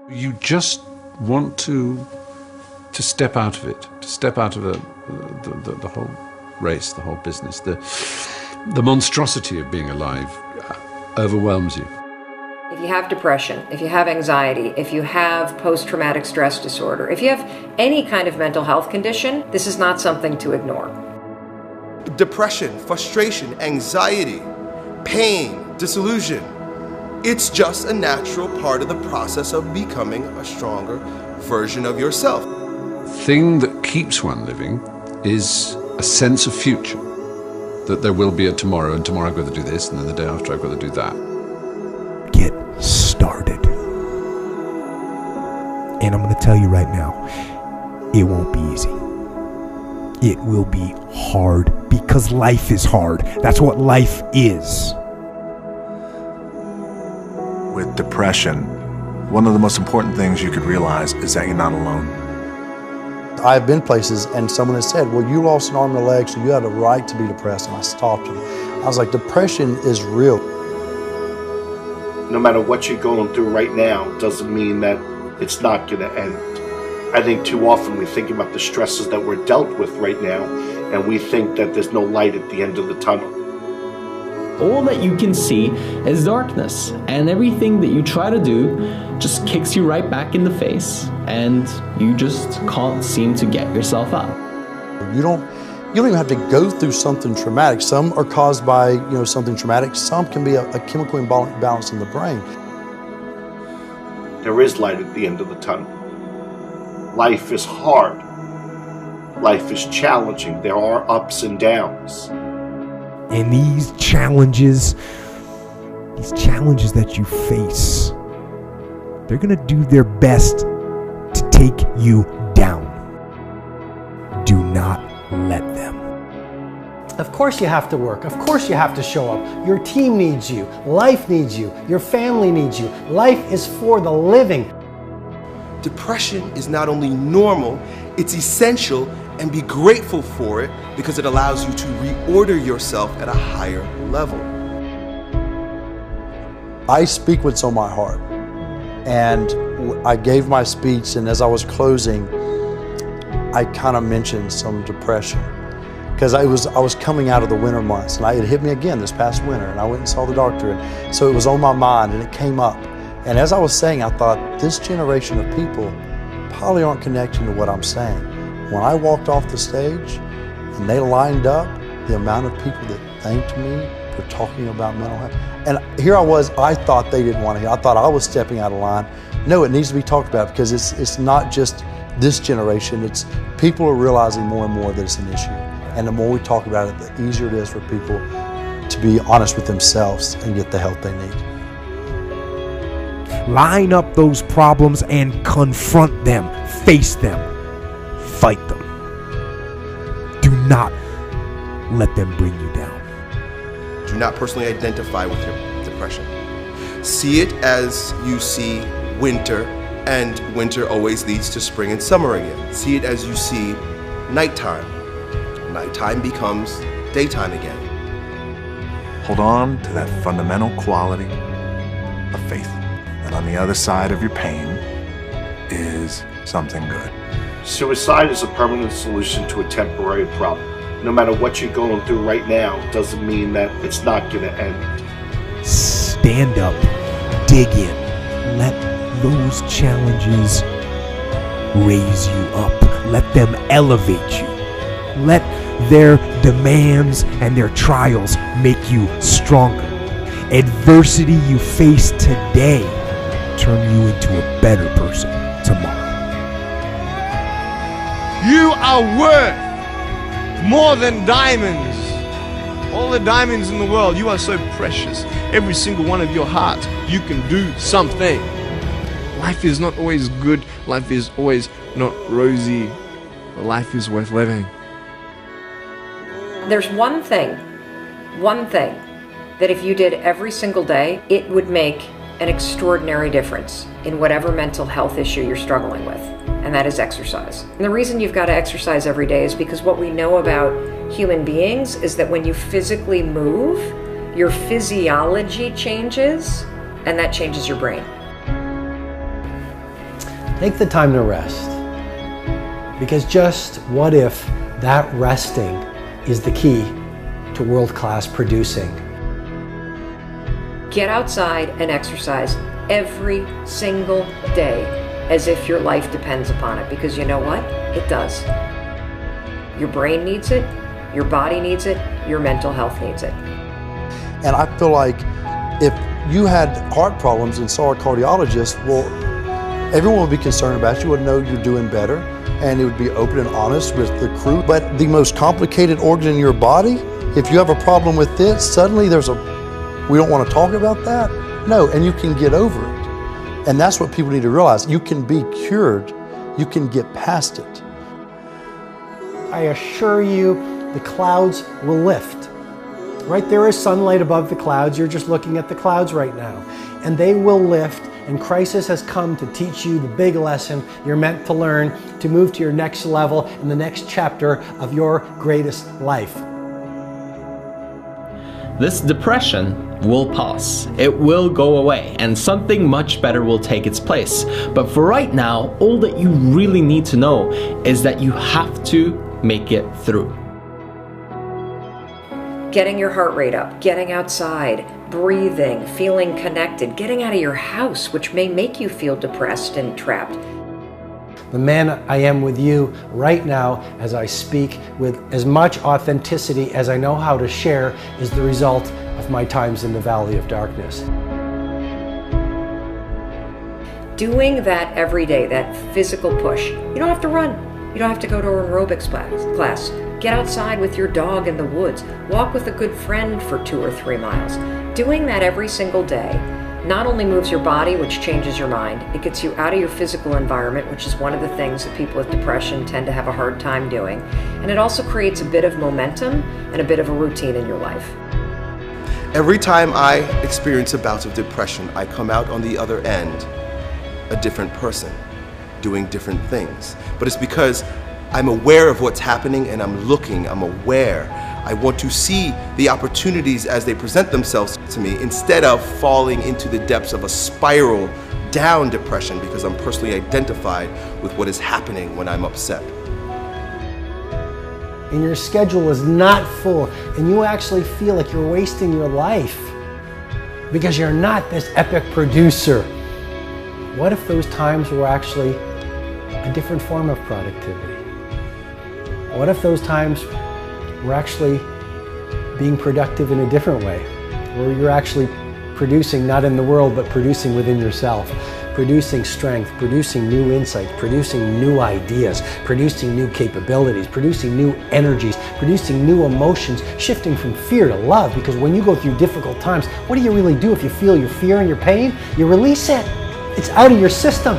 You just want to step out of it, to step out of the whole race, the whole business. The monstrosity of being alive overwhelms you. If you have depression, if you have anxiety, if you have post-traumatic stress disorder, if you have any kind of mental health condition, this is not something to ignore. Depression, frustration, anxiety, pain, disillusion. It's just a natural part of the process of becoming a stronger version of yourself. The thing that keeps one living is a sense of future, that there will be a tomorrow, and tomorrow I've got to do this, and then the day after I've got to do that. Get started. And I'm going to tell you right now, it won't be easy. It will be hard because life is hard. That's what life is. With depression, one of the most important things you could realize is that you're not alone. I've been places and someone has said, well, you lost an arm and a leg, so you had a right to be depressed. And I stopped them. I was like, depression is real. No matter what you're going through right now doesn't mean that it's not going to end. I think too often we think about the stresses that we're dealt with right now, and we think that there's no light at the end of the tunnel. All that you can see is darkness, and everything that you try to do just kicks you right back in the face, and you just can't seem to get yourself up. You don't even have to go through something traumatic. Some are caused by something traumatic. Some can be a chemical imbalance in the brain. There is light at the end of the tunnel. Life is hard. Life is challenging. There are ups and downs. And these challenges that you face, they're going to do their best to take you down. Do not let them. Of course you have to work. Of course you have to show up. Your team needs you. Life needs you. Your family needs you. Life is for the living. Depression is not only normal, it's essential, and be grateful for it because it allows you to reorder yourself at a higher level. I speak what's on my heart. And I gave my speech, and as I was closing, I kind of mentioned some depression. Because I was coming out of the winter months, and it hit me again this past winter, and I went and saw the doctor, and so it was on my mind, and it came up. And as I was saying, I thought, this generation of people probably aren't connecting to what I'm saying. When I walked off the stage, and they lined up, the amount of people that thanked me for talking about mental health. And here I was, I thought they didn't want to hear. I thought I was stepping out of line. No, it needs to be talked about because it's not just this generation, it's people are realizing more and more that it's an issue. And the more we talk about it, the easier it is for people to be honest with themselves and get the help they need. Line up those problems and confront them, face them, fight them. Do not let them bring you down. Do not personally identify with your depression. See it as you see winter, and winter always leads to spring and summer again. See it as you see nighttime. Nighttime becomes daytime again. Hold on to that fundamental quality of faith. And on the other side of your pain is something good. Suicide is a permanent solution to a temporary problem. No matter what you're going through right now doesn't mean that it's not going to end. Stand up, dig in, let those challenges raise you up, let them elevate you, let their demands and their trials make you stronger. Adversity you face today turn you into a better person tomorrow. You are worth more than diamonds. All the diamonds in the world, you are so precious. Every single one of your hearts, you can do something. Life is not always good. Life is always not rosy. But life is worth living. There's one thing that if you did every single day, it would make an extraordinary difference in whatever mental health issue you're struggling with, and that is exercise. And the reason you've got to exercise every day is because what we know about human beings is that when you physically move, your physiology changes, and that changes your brain. Take the time to rest. Because just what if that resting is the key to world-class producing? Get outside and exercise every single day as if your life depends upon it, because you know what? It does. Your brain needs it, your body needs it, your mental health needs it. And I feel like if you had heart problems and saw a cardiologist, well, everyone would be concerned about you, would know you're doing better, and it would be open and honest with the crew. But the most complicated organ in your body, if you have a problem with this, suddenly we don't want to talk about that? No, and you can get over it. And that's what people need to realize. You can be cured. You can get past it. I assure you, the clouds will lift. Right, there is sunlight above the clouds. You're just looking at the clouds right now. And they will lift, and crisis has come to teach you the big lesson you're meant to learn to move to your next level in the next chapter of your greatest life. This depression will pass. It will go away, and something much better will take its place. But for right now, all that you really need to know is that you have to make it through. Getting your heart rate up, getting outside, breathing, feeling connected, getting out of your house, which may make you feel depressed and trapped. The man I am with you right now as I speak with as much authenticity as I know how to share is the result of my times in the valley of darkness. Doing that every day, that physical push, you don't have to run. You don't have to go to an aerobics class. Get outside with your dog in the woods. Walk with a good friend for 2 or 3 miles. Doing that every single day not only moves your body, which changes your mind, it gets you out of your physical environment, which is one of the things that people with depression tend to have a hard time doing. And it also creates a bit of momentum and a bit of a routine in your life. Every time I experience a bout of depression, I come out on the other end a different person, doing different things. But it's because I'm aware of what's happening and I'm aware. I want to see the opportunities as they present themselves to me instead of falling into the depths of a spiral down depression because I'm personally identified with what is happening when I'm upset. And your schedule is not full and you actually feel like you're wasting your life because you're not this epic producer. What if those times were actually a different form of productivity? What if those times were actually being productive in a different way, where you're actually producing not in the world, but producing within yourself, producing strength, producing new insights, producing new ideas, producing new capabilities, producing new energies, producing new emotions, shifting from fear to love, because when you go through difficult times, what do you really do if you feel your fear and your pain? You release it. It's out of your system,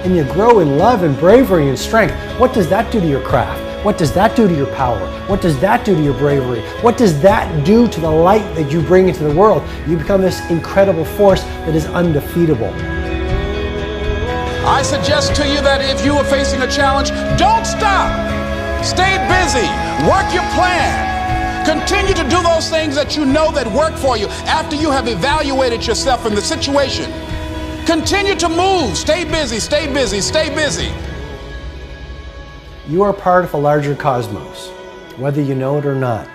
and you grow in love and bravery and strength. What does that do to your craft? What does that do to your power? What does that do to your bravery? What does that do to the light that you bring into the world? You become this incredible force that is undefeatable. I suggest to you that if you are facing a challenge, don't stop. Stay busy. Work your plan. Continue to do those things that you know that work for you after you have evaluated yourself in the situation. Continue to move. Stay busy, stay busy, stay busy. You are part of a larger cosmos, whether you know it or not.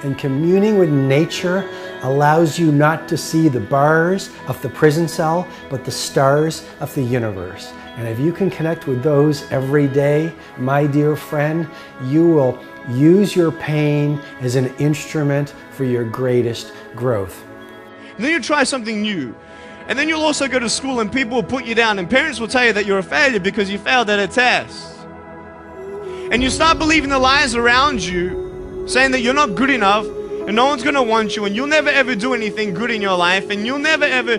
And communing with nature allows you not to see the bars of the prison cell, but the stars of the universe. And if you can connect with those every day, my dear friend, you will use your pain as an instrument for your greatest growth. And then you try something new. And then you'll also go to school and people will put you down and parents will tell you that you're a failure because you failed at a test. And you start believing the lies around you, saying that you're not good enough and no one's going to want you and you'll never ever do anything good in your life and you'll never ever,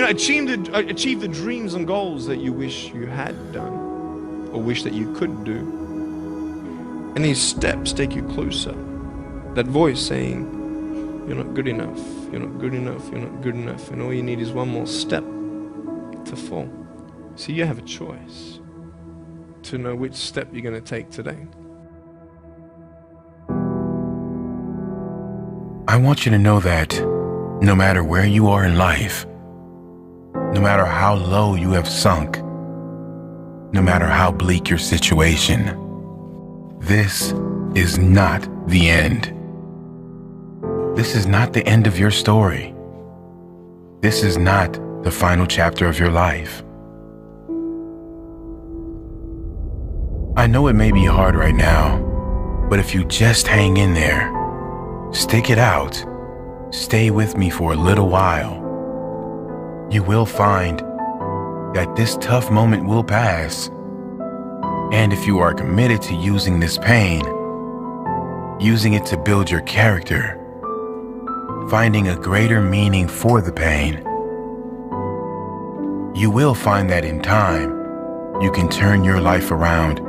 achieve the dreams and goals that you wish you had done or wish that you could do. And these steps take you closer. That voice saying, you're not good enough, you're not good enough, you're not good enough, and all you need is one more step to fall. So you have a choice to know which step you're going to take today. I want you to know that no matter where you are in life, no matter how low you have sunk, no matter how bleak your situation. This is not the end. This is not the end of your story. This is not the final chapter of your life. I know it may be hard right now, but if you just hang in there, stick it out, stay with me for a little while, you will find that this tough moment will pass. And if you are committed to using this pain, using it to build your character, finding a greater meaning for the pain, you will find that in time, you can turn your life around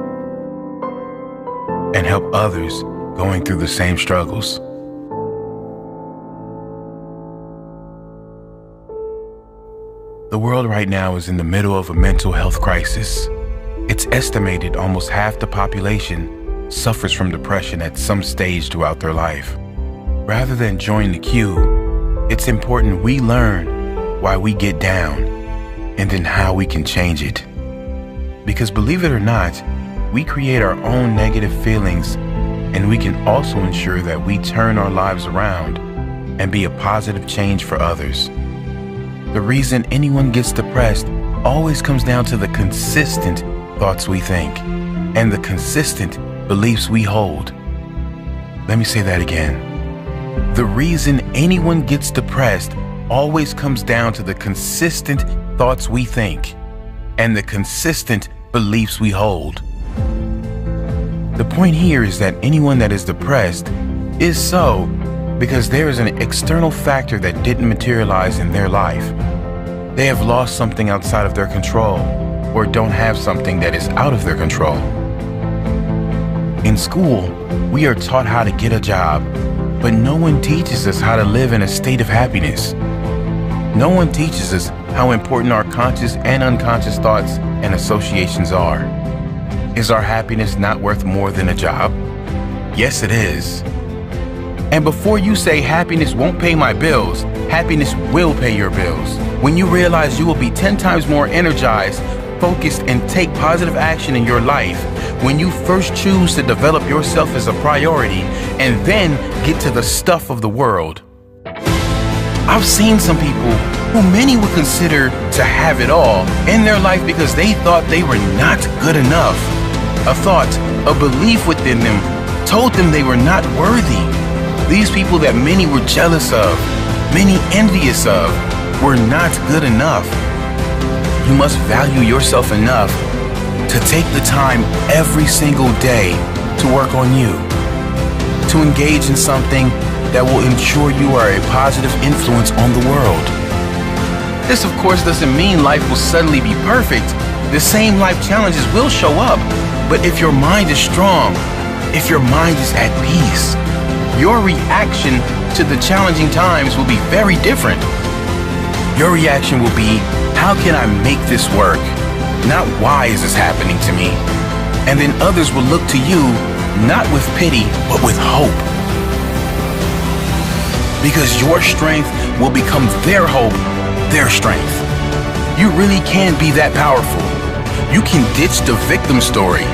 and help others going through the same struggles. The world right now is in the middle of a mental health crisis. It's estimated almost half the population suffers from depression at some stage throughout their life. Rather than join the queue, it's important we learn why we get down and then how we can change it. Because believe it or not, we create our own negative feelings, and we can also ensure that we turn our lives around and be a positive change for others. The reason anyone gets depressed always comes down to the consistent thoughts we think and the consistent beliefs we hold. Let me say that again. The reason anyone gets depressed always comes down to the consistent thoughts we think and the consistent beliefs we hold. The point here is that anyone that is depressed is so because there is an external factor that didn't materialize in their life. They have lost something outside of their control or don't have something that is out of their control. In school, we are taught how to get a job, but no one teaches us how to live in a state of happiness. No one teaches us how important our conscious and unconscious thoughts and associations are. Is our happiness not worth more than a job? Yes, it is. And before you say happiness won't pay my bills, happiness will pay your bills. When you realize you will be 10 times more energized, focused, and take positive action in your life, when you first choose to develop yourself as a priority and then get to the stuff of the world. I've seen some people who many would consider to have it all in their life because they thought they were not good enough. A thought, a belief within them told them they were not worthy. These people that many were jealous of, many envious of, were not good enough. You must value yourself enough to take the time every single day to work on you, to engage in something that will ensure you are a positive influence on the world. This, of course, doesn't mean life will suddenly be perfect. The same life challenges will show up, but if your mind is strong, if your mind is at peace, your reaction to the challenging times will be very different. Your reaction will be, how can I make this work? Not why is this happening to me? And then others will look to you, not with pity, but with hope. Because your strength will become their hope, their strength. You really can be that powerful. You can ditch the victim story.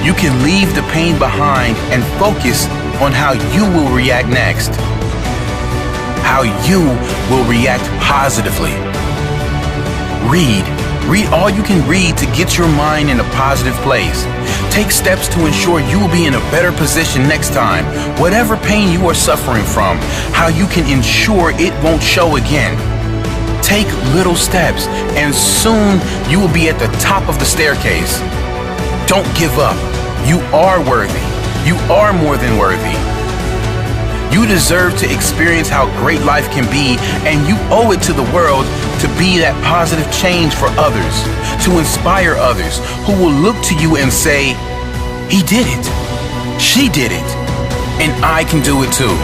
You can leave the pain behind and focus on how you will react next. How you will react positively. Read all you can read to get your mind in a positive place. Take steps to ensure you will be in a better position next time. Whatever pain you are suffering from, how you can ensure it won't show again. Take little steps and soon you will be at the top of the staircase. Don't give up. You are worthy. You are more than worthy. You deserve to experience how great life can be, and you owe it to the world to be that positive change for others, to inspire others who will look to you and say, he did it, she did it, and I can do it too.